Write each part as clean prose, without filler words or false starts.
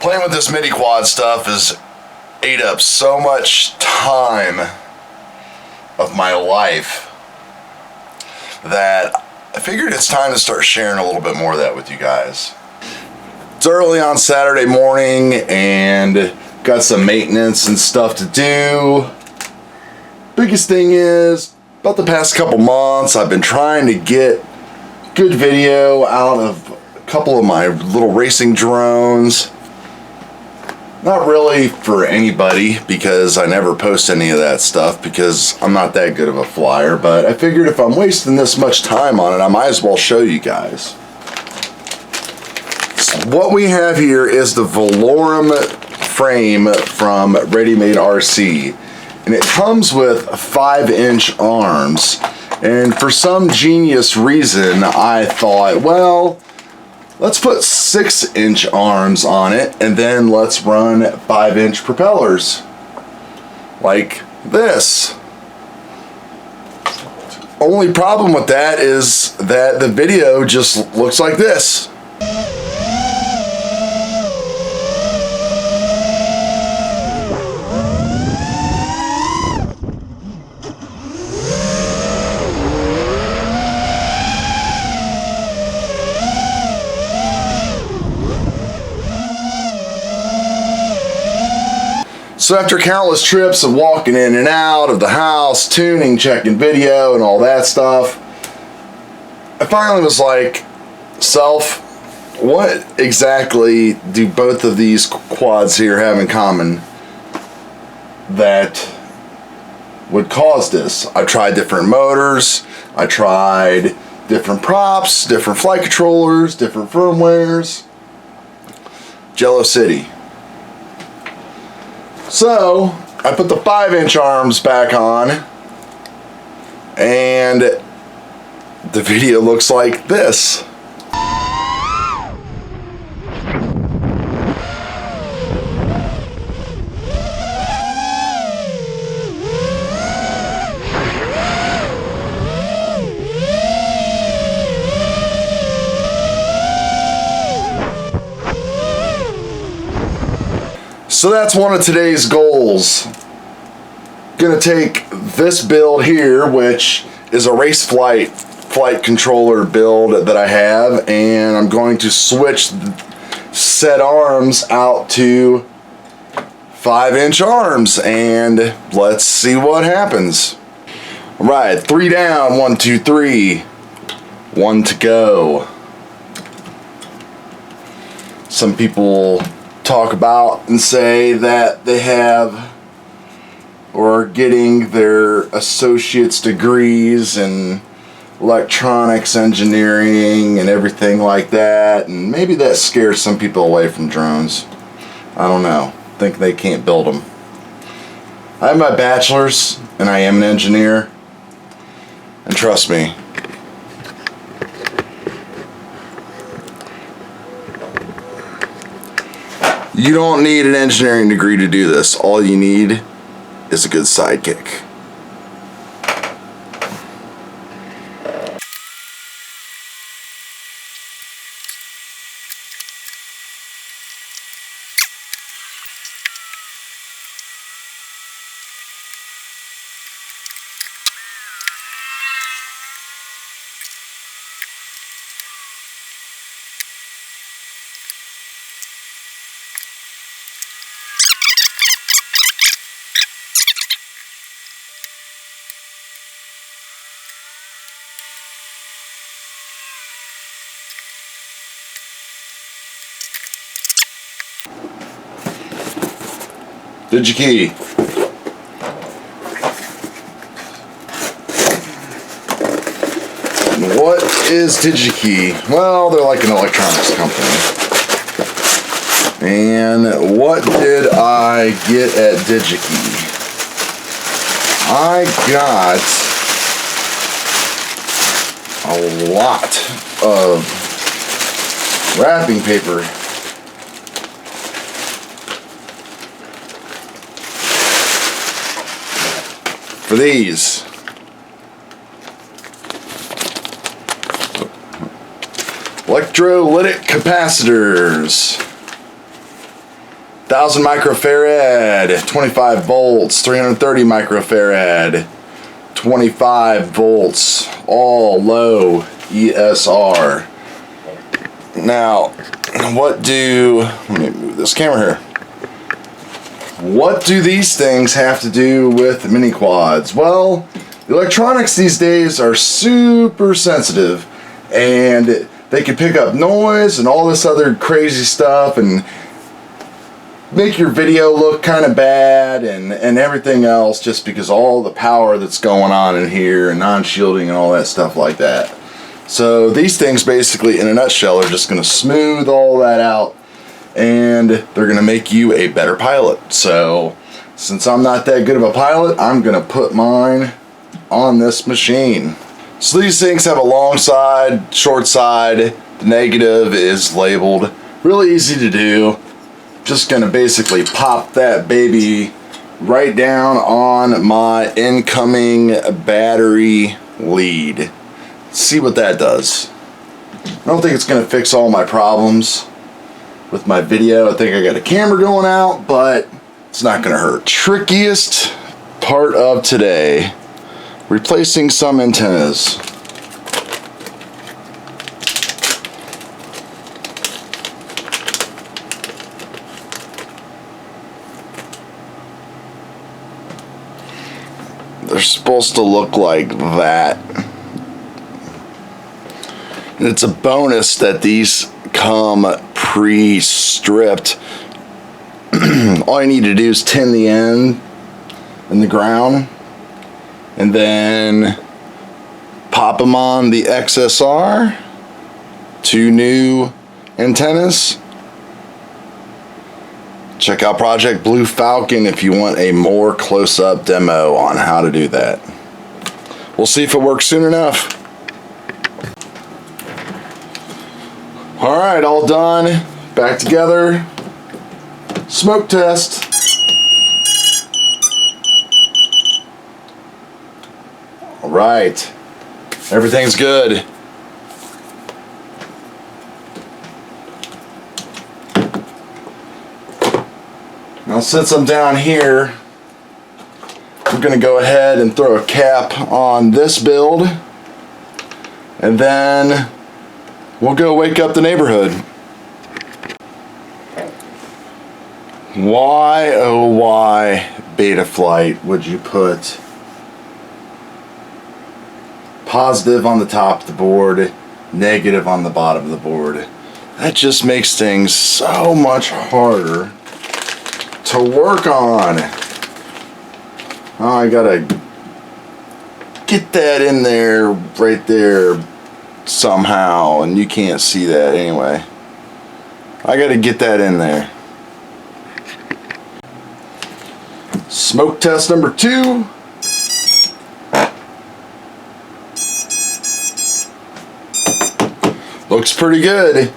Playing with this midi quad stuff has ate up so much time of my life that I figured it's time to start sharing a little bit more of that with you guys. It's early on Saturday morning and got some maintenance and stuff to do. Biggest thing is, about the past couple months, I've been trying to get good video out of a couple of my little racing drones. Not really for anybody, because I never post any of that stuff because I'm not that good of a flyer, but I figured if I'm wasting this much time on it, I might as well show you guys. So what we have here is the veloram frame from rmrc, and it comes with 5-inch arms, and for some genius reason I thought, well, let's put 6-inch arms on it and then let's run 5-inch propellers like this. Only problem with that is that the video just looks like this. So after countless trips of walking in and out of the house, tuning, checking video, and all that stuff, I finally was like, self, what exactly do both of these quads here have in common that would cause this? I tried different motors, I tried different props, different flight controllers, different firmwares. Jello City. So I put the 5-inch arms back on and the video looks like this. So that's one of today's goals. Gonna take this build here, which is a raceflight flight controller build that I have, and I'm going to switch set arms out to 5-inch arms, and let's see what happens. All right, 3 down, 1, 2, 3, 1 to go. Some people talk about and say that they have or are getting their associate's degrees in electronics engineering and everything like that, and maybe that scares some people away from drones. I don't know. Think they can't build them. I have my bachelor's and I am an engineer, and trust me, you don't need an engineering degree to do this. All you need is a good sidekick. Digikey. What is Digikey? Well, they're like an electronics company. And what did I get at Digikey? I got a lot of wrapping paper. For these. Electrolytic capacitors. 1000 microfarad, 25 volts, 330 microfarad, 25 volts, all low ESR. Now, let me move this camera here. What do these things have to do with mini quads? Well, electronics these days are super sensitive, and they can pick up noise and all this other crazy stuff and make your video look kind of bad and everything else, just because all the power that's going on in here and non-shielding and all that stuff like that. So these things basically, in a nutshell, are just going to smooth all that out, and they're going to make you a better pilot. So since I'm not that good of a pilot, I'm going to put mine on this machine. So these things have a long side, short side. The negative is labeled. Really easy to do. Just gonna basically pop that baby right down on my incoming battery lead. See what that does. I don't think it's gonna fix all my problems with my video. I think I got a camera going out, but it's not gonna hurt. Trickiest part of today, replacing some antennas. They're supposed to look like that. And it's a bonus that these come pre-stripped. All you need to do is tin the end in the ground and then pop them on the XSR. 2 new antennas. Check out Project Blue Falcon if you want a more close-up demo on how to do that. We'll see if it works soon enough. Alright, all done. Back together. Smoke test. Alright. Everything's good. Now, since I'm down here, I'm going to go ahead and throw a cap on this build, and then we'll go wake up the neighborhood. Why, oh why, Betaflight, would you put positive on the top of the board, negative on the bottom of the board? That just makes things so much harder to work on. Oh, I gotta get that in there, right there, somehow, and you can't see that anyway. I gotta get that in there. Smoke test number 2. Looks pretty good.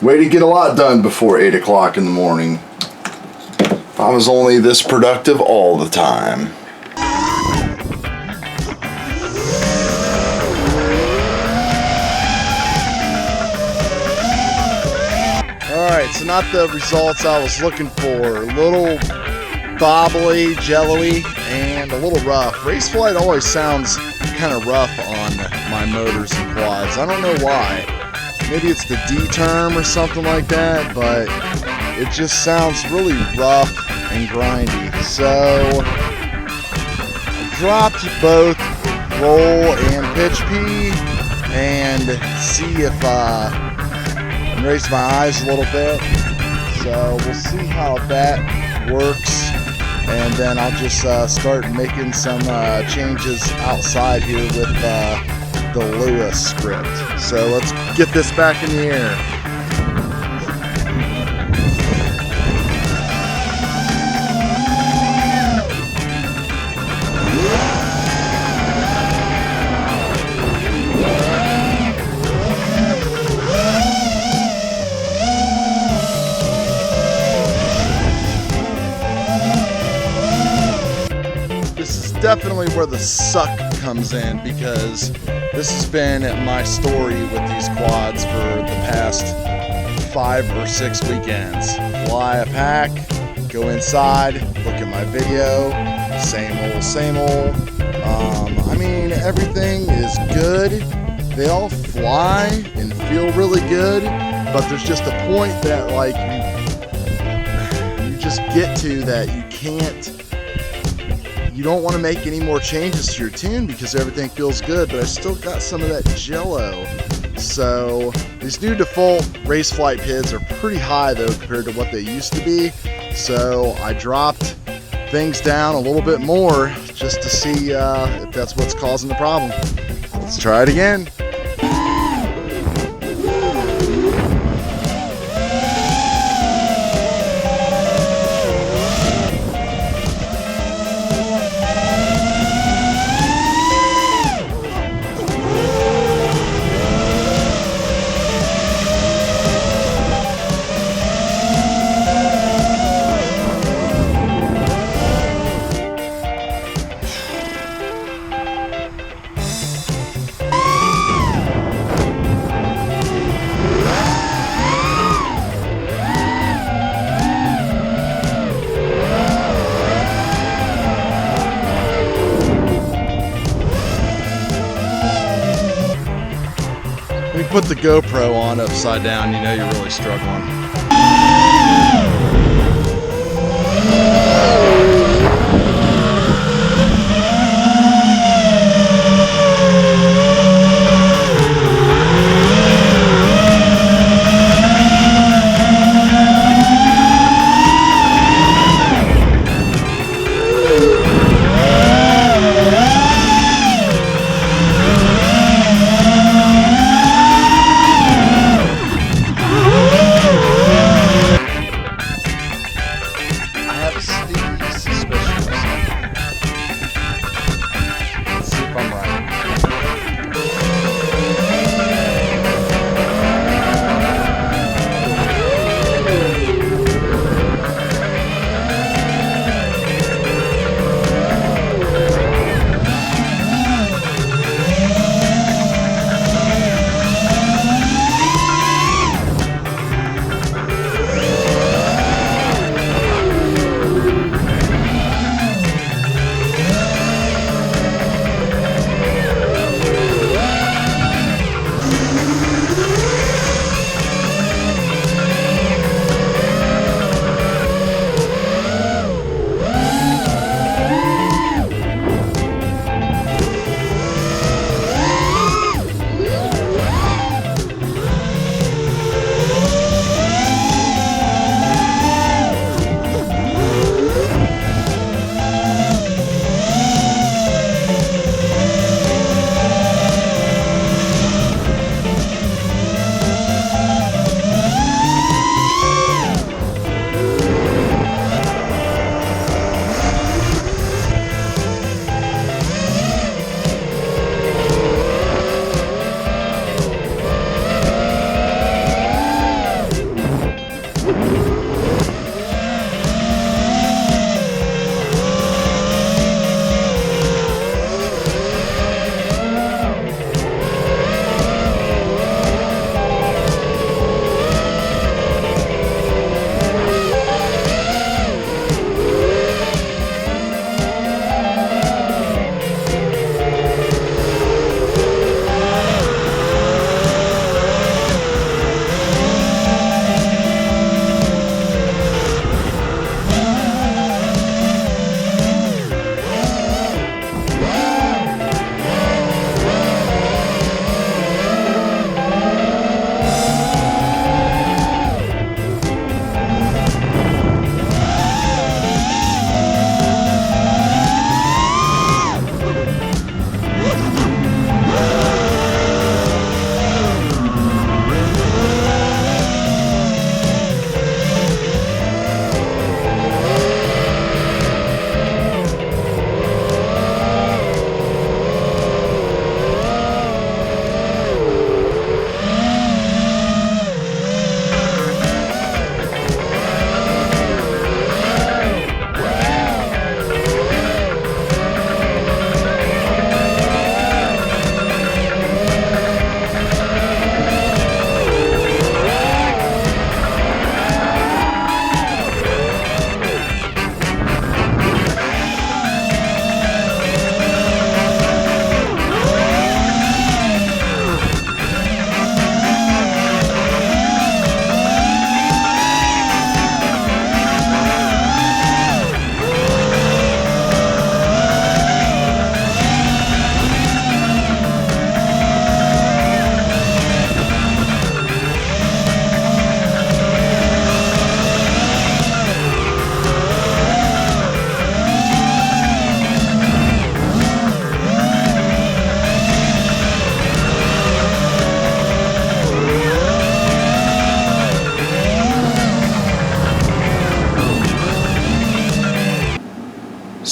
Way to get a lot done before 8 o'clock in the morning. If I was only this productive all the time. Alright, so not the results I was looking for. A little bobbly, jello-y, and a little rough. Raceflight always sounds kind of rough on my motors and quads. I don't know why. Maybe it's the D term or something like that, but it just sounds really rough and grindy. So I dropped both roll and pitch P and see if and raise my eyes a little bit. So we'll see how that works, and then I'll just start making some changes outside here with the Lewis script. So let's get this back in the air. This is definitely where the suck comes in, because this has been my story with these quads for the past 5 or 6 weekends. Fly a pack, go inside, look at my video, same old, same old. I mean, everything is good. They all fly and feel really good, but there's just a point that like you just get to that you don't want to make any more changes to your tune because everything feels good, but I still got some of that jello. So these new default raceflight PIDs are pretty high though compared to what they used to be. So I dropped things down a little bit more just to see if that's what's causing the problem. Let's try it again. When you put the GoPro on upside down, you know you're really struggling.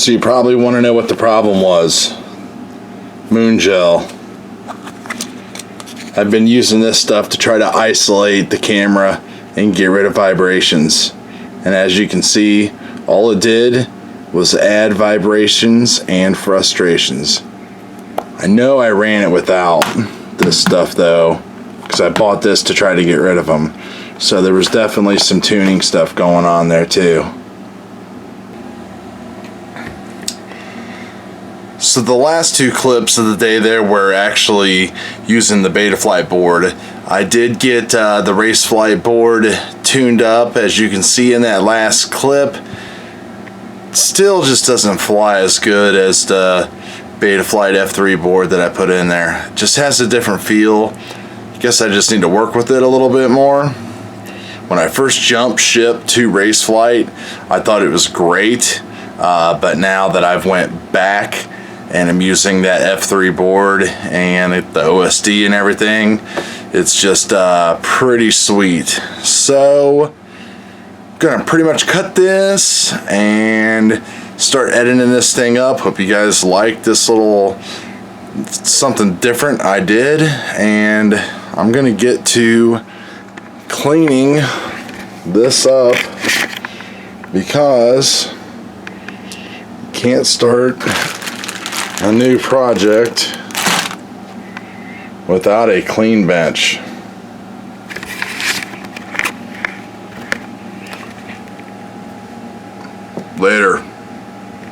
So you probably want to know what the problem was. Moon gel. I've been using this stuff to try to isolate the camera and get rid of vibrations. And as you can see, all it did was add vibrations and frustrations. I know I ran it without this stuff though, because I bought this to try to get rid of them. So there was definitely some tuning stuff going on there too. So the last two clips of the day there were actually using the Betaflight board. I did get the raceflight board tuned up, as you can see in that last clip. Still just doesn't fly as good as the Betaflight F3 board that I put in there. It just has a different feel. I guess I just need to work with it a little bit more. When I first jumped ship to raceflight, I thought it was great, but now that I've went back and I'm using that F3 board and the OSD and everything, it's just pretty sweet. So I'm gonna pretty much cut this and start editing this thing up. Hope you guys like this little something different I did, and I'm gonna get to cleaning this up because you can't start a new project without a clean bench. Later.